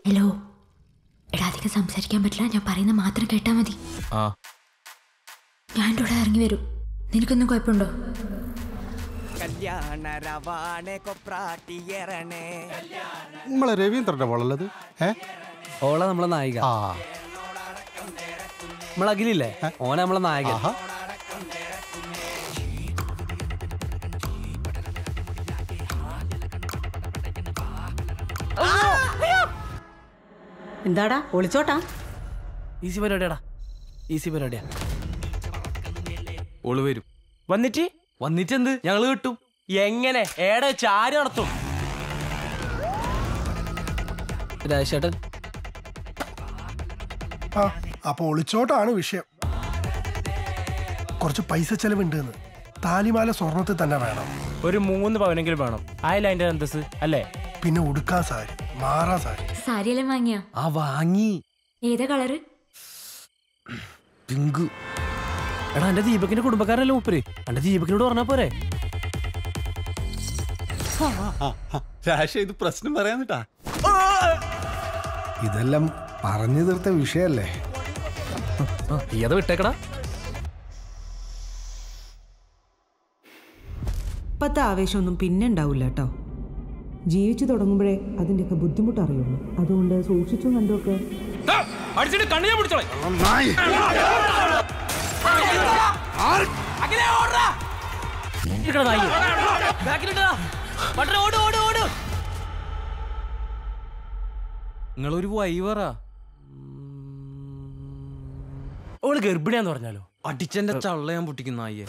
Hello എടാ, അധികം സംസാരിക്കാൻ പറ്റില്ല. ഞാൻ പറയുന്ന മാത്രം കേട്ടാ മതി. ഞാൻ ഇവിടെ ഇറങ്ങി വരും. നിനക്കൊന്നും കുഴപ്പമുണ്ടോ? നമ്മളെ രവീന്ദ്രന്റെ മോളല്ലത്? ഓള നമ്മളെ നായിക. നമ്മളെ അഖിലില്ലേ, ഓന നമ്മളെ നായക. എന്താടാ ഒളിച്ചോട്ടാ? ഈസി പരിപാടിയാടാ, ഈസി പരിപാടിയാ. ഓള് വരും. വന്നിട്ടെന്ത് ഞങ്ങള് കിട്ടും? എങ്ങനെ? ഏടെ വെച്ച് ആര് നടത്തും? രാജേട്ടൻ അപ്പൊ ഒളിച്ചോട്ടാണ് വിഷയം. കുറച്ച് പൈസ ചെലവുണ്ട്. താലിമാല സ്വർണത്തിൽ തന്നെ വേണം. ഒരു 3 പവനെങ്കിലും വേണം. ആയില്ല അതിന്റെ അന്തസ് അല്ലേ? പിന്നെ ഉടുക്കാൻ സാരി, മാറാ സാരി. സാരിയെല്ലാം വാങ്ങിയാ? വാങ്ങി. ഏതാ കളറ്? പിങ്ക്. എടാ എന്റെ ദീപകിന്റെ കുടുംബക്കാരനല്ലേ മൂപ്പര്, എന്റെ ദീപകിനോട് പറഞ്ഞാ പോരെ? ഇത് പ്രശ്നം പറയാന്നിട്ടാ. ഇതെല്ലാം പറഞ്ഞു തീർത്ത വിഷയല്ലേ? അത് വിട്ടേക്കടാ. ഇപ്പത്തെ ആവേശമൊന്നും പിന്നെ ഉണ്ടാവില്ല കേട്ടോ. ജീവിച്ചു തുടങ്ങുമ്പോഴേ അതിൻ്റെയൊക്കെ ബുദ്ധിമുട്ട് അറിയുള്ളൂ. അതുകൊണ്ട് സൂക്ഷിച്ചും കണ്ടുമൊക്കെ. നിങ്ങളൊരു വൈവറാ. ഓള് ഗർഭിണിയാന്ന് പറഞ്ഞാലോ? അടിച്ചെന്റെ ചള്ള ഞാൻ പൊട്ടിക്കുന്ന നായേ.